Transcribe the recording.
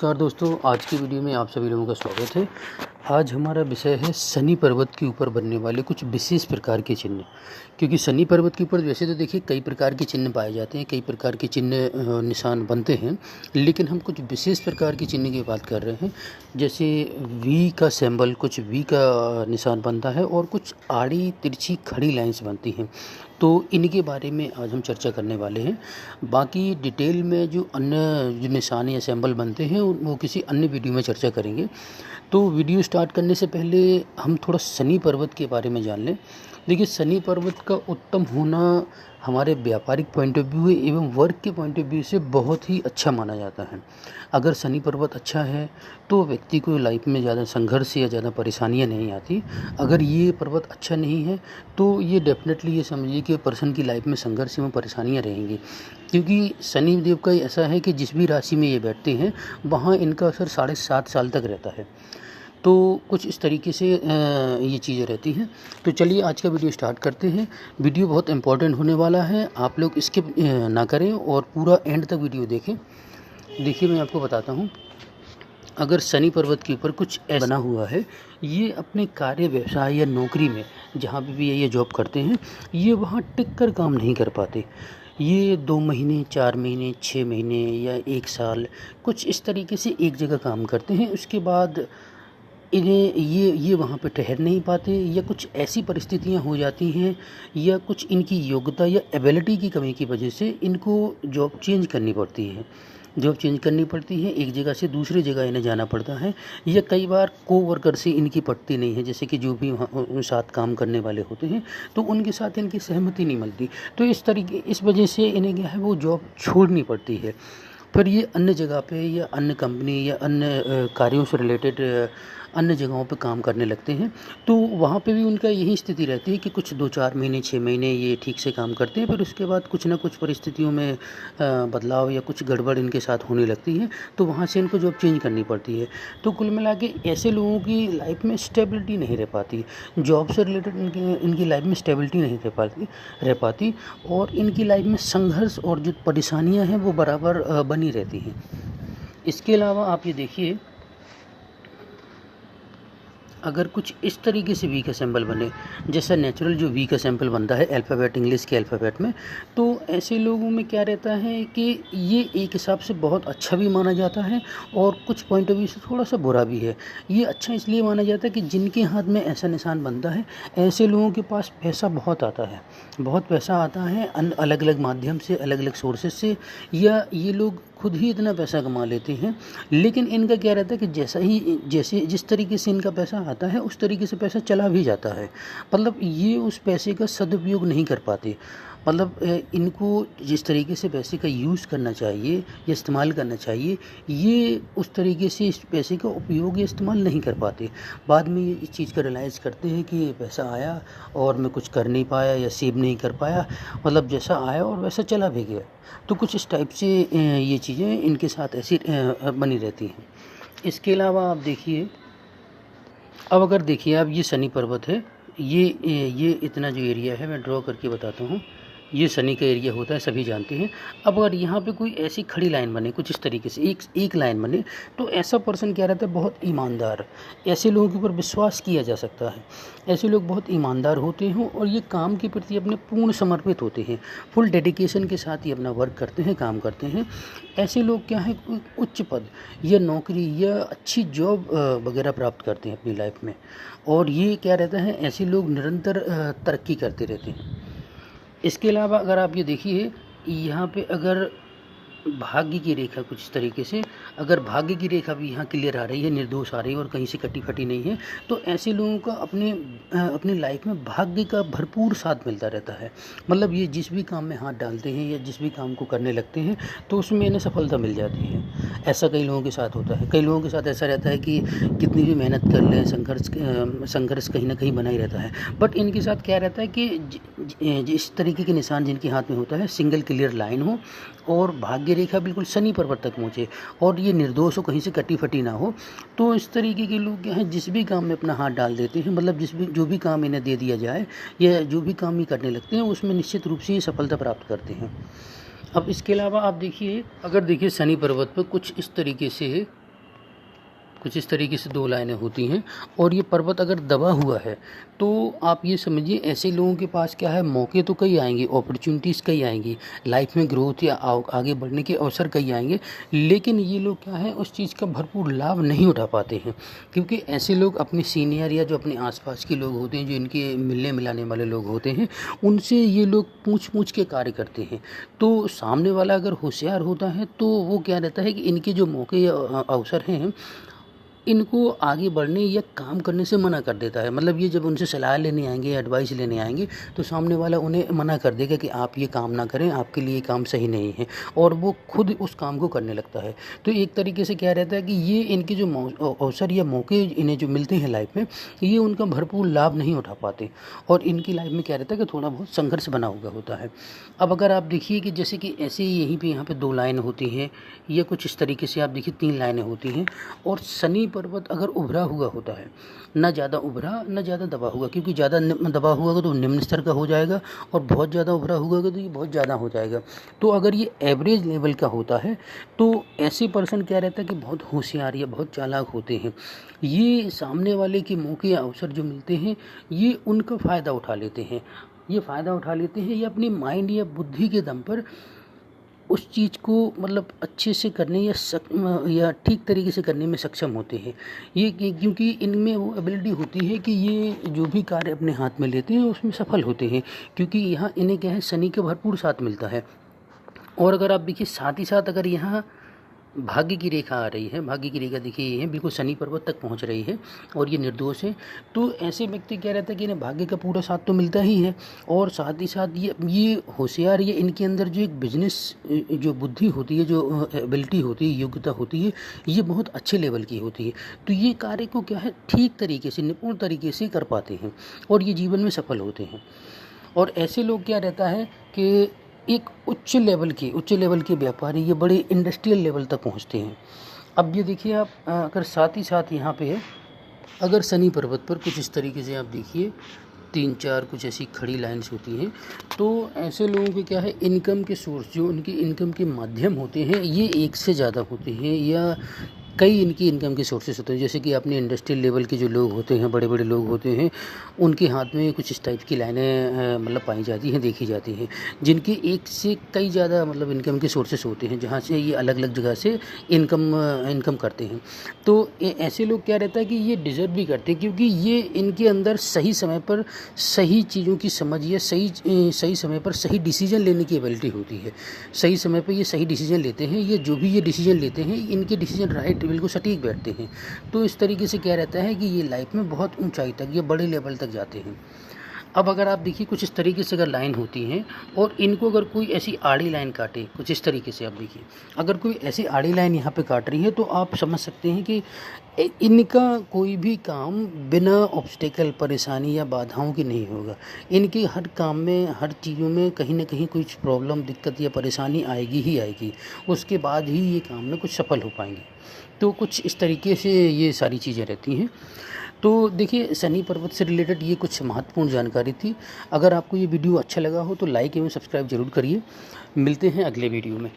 नमस्कार दोस्तों, आज की वीडियो में आप सभी लोगों का स्वागत है। आज हमारा विषय है शनि पर्वत के ऊपर बनने वाले कुछ विशेष प्रकार के चिन्ह। क्योंकि शनि पर्वत के ऊपर वैसे तो देखिए कई प्रकार के चिन्ह पाए जाते हैं, कई प्रकार के चिन्ह निशान बनते हैं, लेकिन हम कुछ विशेष प्रकार के चिन्ह की बात कर रहे हैं। जैसे वी का सिंबल, कुछ वी का निशान बनता है और कुछ आड़ी तिरछी खड़ी लाइन्स बनती हैं। तो इनके बारे में आज हम चर्चा करने वाले हैं। बाकी डिटेल में जो अन्य जो निशान या सिंबल बनते हैं वो किसी अन्य वीडियो में चर्चा करेंगे। तो वीडियो स्टार्ट करने से पहले हम थोड़ा शनि पर्वत के बारे में जान लें। देखिए, शनि पर्वत का उत्तम होना हमारे व्यापारिक पॉइंट ऑफ व्यू एवं वर्क के पॉइंट ऑफ व्यू से बहुत ही अच्छा माना जाता है। अगर शनि पर्वत अच्छा है तो व्यक्ति को लाइफ में ज़्यादा संघर्ष या ज़्यादा परेशानियां नहीं आती। अगर ये पर्वत अच्छा नहीं है तो ये डेफिनेटली ये समझिए कि पर्सन की लाइफ में संघर्ष एवं परेशानियां रहेंगी। क्योंकि शनि देव का ऐसा है कि जिस भी राशि में ये बैठते हैं वहाँ इनका असर 7.5 साल तक रहता है। तो कुछ इस तरीके से ये चीज़ें रहती हैं। तो चलिए आज का वीडियो स्टार्ट करते हैं। वीडियो बहुत इंपॉर्टेंट होने वाला है, आप लोग स्किप ना करें और पूरा एंड तक वीडियो देखें। देखिए, मैं आपको बताता हूँ। अगर शनि पर्वत के ऊपर कुछ ऐसा बना हुआ है, ये अपने कार्य, व्यवसाय या नौकरी में जहाँ भी ये जॉब करते हैं, ये वहाँ टिक कर काम नहीं कर पाते। ये 2 महीने, 4 महीने, 6 महीने या 1 साल कुछ इस तरीके से एक जगह काम करते हैं। उसके बाद इन्हें ये वहाँ पे ठहर नहीं पाते, या कुछ ऐसी परिस्थितियाँ हो जाती हैं, या कुछ इनकी योग्यता या एबिलिटी की कमी की वजह से इनको जॉब चेंज करनी पड़ती है। जॉब चेंज करनी पड़ती है, एक जगह से दूसरी जगह इन्हें जाना पड़ता है, या कई बार कोवर्कर से इनकी पटती नहीं है। जैसे कि जो भी वहाँ साथ काम करने वाले होते हैं तो उनके साथ इनकी सहमति नहीं मिलती। तो इस वजह से इन्हें क्या है, वो जॉब छोड़नी पड़ती है। फिर ये अन्य जगह पे या अन्य कंपनी या अन्य कार्यों से रिलेटेड अन्य जगहों पे काम करने लगते हैं। तो वहाँ पे भी उनका यही स्थिति रहती है कि कुछ 2-4 महीने, 6 महीने ये ठीक से काम करते हैं, फिर उसके बाद कुछ ना कुछ परिस्थितियों में बदलाव या कुछ गड़बड़ इनके साथ होने लगती है, तो वहाँ से इनको जॉब चेंज करनी पड़ती है। तो कुल मिला के ऐसे लोगों की लाइफ में स्टेबिलिटी नहीं रह पाती। जॉब से रिलेटेड इनकी लाइफ में स्टेबिलिटी नहीं रह पाती और इनकी लाइफ में संघर्ष और जो परेशानियाँ हैं वो बराबर बनी रहती हैं। इसके अलावा आप ये देखिए, अगर कुछ इस तरीके से वी का सिंबल बने, जैसा नेचुरल जो वी का सिंबल बनता है अल्फ़ाबेट, इंग्लिश के अल्फ़ाबेट में, तो ऐसे लोगों में क्या रहता है कि ये एक हिसाब से बहुत अच्छा भी माना जाता है और कुछ पॉइंट ऑफ व्यू से थोड़ा सा बुरा भी है। ये अच्छा इसलिए माना जाता है कि जिनके हाथ में ऐसा निशान बनता है, ऐसे लोगों के पास पैसा बहुत आता है, बहुत पैसा आता है अलग अलग माध्यम से, अलग अलग सोर्सेज से, या ये लोग खुद ही इतना पैसा कमा लेते हैं। लेकिन इनका क्या रहता है कि जिस तरीके से इनका पैसा आता है उस तरीके से पैसा चला भी जाता है। मतलब ये उस पैसे का सदुपयोग नहीं कर पाते। मतलब इनको जिस तरीके से पैसे का यूज़ करना चाहिए या इस्तेमाल करना चाहिए, ये उस तरीके से इस पैसे का उपयोग या इस्तेमाल नहीं कर पाते। बाद में ये इस चीज़ का रियलाइज़ करते हैं कि ये पैसा आया और मैं कुछ कर नहीं पाया या सेव नहीं कर पाया, मतलब जैसा आया और वैसा चला भी गया। तो कुछ इस टाइप से ये चीज़ें इनके साथ ऐसी बनी रहती हैं। इसके अलावा आप देखिए, अब अगर देखिए आप, ये शनि पर्वत है, ये इतना जो एरिया है मैं ड्रॉ करके बताता हूँ। ये शनि का एरिया होता है, सभी जानते हैं। अब अगर यहाँ पे कोई ऐसी खड़ी लाइन बने, कुछ इस तरीके से एक लाइन बने, तो ऐसा पर्सन क्या रहता है, बहुत ईमानदार। ऐसे लोगों के ऊपर विश्वास किया जा सकता है। ऐसे लोग बहुत ईमानदार होते हैं और ये काम के प्रति अपने पूर्ण समर्पित होते हैं। फुल डेडिकेशन के साथ ये अपना वर्क करते हैं, काम करते हैं। ऐसे लोग क्या है, उच्च पद या नौकरी या अच्छी जॉब वगैरह प्राप्त करते हैं अपनी लाइफ में। और ये क्या रहता है, ऐसे लोग निरंतर तरक्की करते रहते हैं। इसके अलावा अगर आप ये देखिए, यहाँ पे अगर भाग्य की रेखा कुछ इस तरीके से, अगर भाग्य की रेखा भी यहाँ क्लियर आ रही है, निर्दोष आ रही है और कहीं से कटी फटी नहीं है, तो ऐसे लोगों का अपनी लाइफ में भाग्य का भरपूर साथ मिलता रहता है। मतलब ये जिस भी काम में हाथ डालते हैं या जिस भी काम को करने लगते हैं तो उसमें इन्हें सफलता मिल जाती है। ऐसा कई लोगों के साथ होता है। कई लोगों के साथ ऐसा रहता है कि कितनी भी मेहनत कर लें, संघर्ष कहीं ना कहीं बना ही रहता है। बट इनके साथ क्या रहता है कि जिस तरीके के निशान जिनके हाथ में होता है, सिंगल क्लियर लाइन हो और भाग्य रेखा बिल्कुल शनि पर्वत तक पहुँचे और ये निर्दोष हो, कहीं से कटी फटी ना हो, तो इस तरीके के लोग क्या हैं, जिस भी काम में अपना हाथ डाल देते हैं, मतलब जो भी काम इन्हें दे दिया जाए या जो भी काम ये करने लगते हैं उसमें निश्चित रूप से ये सफलता प्राप्त करते हैं। अब इसके अलावा आप देखिए, अगर देखिए शनि पर्वत पर कुछ इस तरीके से कुछ इस तरीके से 2 लाइनें होती हैं। और ये पर्वत अगर दबा हुआ है तो आप ये समझिए ऐसे लोगों के पास क्या है, मौके तो कई आएंगे, अपॉर्चुनिटीज़ कई आएंगी, लाइफ में ग्रोथ या आगे बढ़ने के अवसर कई आएंगे, लेकिन ये लोग क्या है उस चीज़ का भरपूर लाभ नहीं उठा पाते हैं। क्योंकि ऐसे लोग अपने सीनियर या जो अपने आसपास के लोग होते हैं, जो इनके मिलने मिलाने वाले लोग होते हैं, उनसे ये लोग पूछ पूछ के कार्य करते हैं। तो सामने वाला अगर होशियार होता है तो वो क्या रहता है कि इनके जो मौके या अवसर हैं, इनको आगे बढ़ने या काम करने से मना कर देता है। मतलब ये जब उनसे सलाह लेने आएंगे, एडवाइस लेने आएंगे, तो सामने वाला उन्हें मना कर देगा कि आप ये काम ना करें, आपके लिए ये काम सही नहीं है, और वो खुद उस काम को करने लगता है। तो एक तरीके से क्या रहता है कि ये इनके जो अवसर या मौके इन्हें जो मिलते हैं लाइफ में, ये उनका भरपूर लाभ नहीं उठा पाते, और इनकी लाइफ में क्या रहता है कि थोड़ा बहुत संघर्ष बना हुआ होता है। अब अगर आप देखिए कि जैसे कि ऐसे यहीं पे यहाँ पे 2 लाइन होती हैं, या कुछ इस तरीके से आप देखिए 3 लाइनें होती हैं, और शनि पर्वत अगर उभरा हुआ होता है, ना ज़्यादा उभरा ना ज़्यादा दबा हुआ, क्योंकि ज़्यादा दबा हुआ तो निम्न स्तर का हो जाएगा, और बहुत ज़्यादा उभरा हुआ तो ये बहुत ज़्यादा हो जाएगा। तो अगर ये एवरेज लेवल का होता है तो ऐसे पर्सन क्या रहता है कि बहुत होशियार या बहुत चालाक होते हैं। ये सामने वाले के मौके या अवसर जो मिलते हैं, ये उनका फ़ायदा उठा लेते हैं। ये फ़ायदा उठा लेते हैं, ये अपनी माइंड या बुद्धि के दम पर उस चीज़ को मतलब अच्छे से करने या ठीक तरीके से करने में सक्षम होते हैं। ये क्योंकि इनमें वो एबिलिटी होती है कि ये जो भी कार्य अपने हाथ में लेते हैं उसमें सफल होते हैं, क्योंकि यहाँ इन्हें क्या है, शनि का भरपूर साथ मिलता है। और अगर आप देखिए साथ ही साथ अगर यहाँ भाग्य की रेखा आ रही है, भाग्य की रेखा देखिए ये है, बिल्कुल शनि पर्वत तक पहुंच रही है, और ये निर्दोष है, तो ऐसे व्यक्ति क्या रहता है कि इन्हें भाग्य का पूरा साथ तो मिलता ही है, और साथ ही साथ ये होशियार, ये इनके अंदर जो एक बिजनेस जो बुद्धि होती है, जो एबिलिटी होती है, योग्यता होती है, ये बहुत अच्छे लेवल की होती है। तो ये कार्य को क्या है ठीक तरीके से, निपुण तरीके से कर पाते हैं, और ये जीवन में सफल होते हैं। और ऐसे लोग क्या रहता है कि एक उच्च लेवल के व्यापारी, ये बड़े इंडस्ट्रियल लेवल तक पहुंचते हैं। अब ये देखिए आप अगर साथ ही साथ यहाँ पे अगर शनि पर्वत पर कुछ इस तरीके से आप देखिए 3-4 कुछ ऐसी खड़ी लाइन्स होती हैं, तो ऐसे लोगों के क्या है, इनकम के सोर्स, जो उनके इनकम के माध्यम होते हैं, ये एक से ज़्यादा होते हैं, या कई इनकी इनकम के सोर्सेस होते हैं। जैसे कि अपने इंडस्ट्रियल लेवल के जो लोग होते हैं, बड़े बड़े लोग होते हैं, उनके हाथ में कुछ इस टाइप की लाइनें मतलब पाई जाती हैं, देखी जाती हैं, जिनके एक से कई ज़्यादा मतलब इनकम के सोर्सेस होते हैं, जहाँ से ये अलग अलग जगह से इनकम करते हैं। तो ऐसे लोग क्या रहता है कि ये डिज़र्व भी करते हैं, क्योंकि ये इनके अंदर सही समय पर सही चीज़ों की समझ, या सही समय पर सही डिसीजन लेने की एबिलिटी होती है। सही समय पर ये सही डिसीजन लेते हैं, ये जो भी ये डिसीजन लेते हैं, इनके डिसीजन राइट बिल्कुल सटीक बैठते हैं। तो इस तरीके से क्या रहता है कि ये लाइफ में बहुत ऊंचाई तक, ये बड़े लेवल तक जाते हैं। अब अगर आप देखिए कुछ इस तरीके से अगर लाइन होती हैं, और इनको अगर कोई ऐसी आड़ी लाइन काटे, कुछ इस तरीके से आप देखिए, अगर कोई ऐसी आड़ी लाइन यहाँ पे काट रही है, तो आप समझ सकते हैं कि इनका कोई भी काम बिना ऑब्स्टेकल, परेशानी या बाधाओं के नहीं होगा। इनके हर काम में, हर चीज़ों में कहीं ना कहीं कुछ प्रॉब्लम, दिक्कत या परेशानी आएगी ही आएगी, उसके बाद ही ये काम में कुछ सफल हो पाएंगे। तो कुछ इस तरीके से ये सारी चीज़ें रहती हैं। तो देखिए शनि पर्वत से रिलेटेड ये कुछ महत्वपूर्ण जानकारी थी। अगर आपको ये वीडियो अच्छा लगा हो तो लाइक एवं सब्सक्राइब जरूर करिए। मिलते हैं अगले वीडियो में।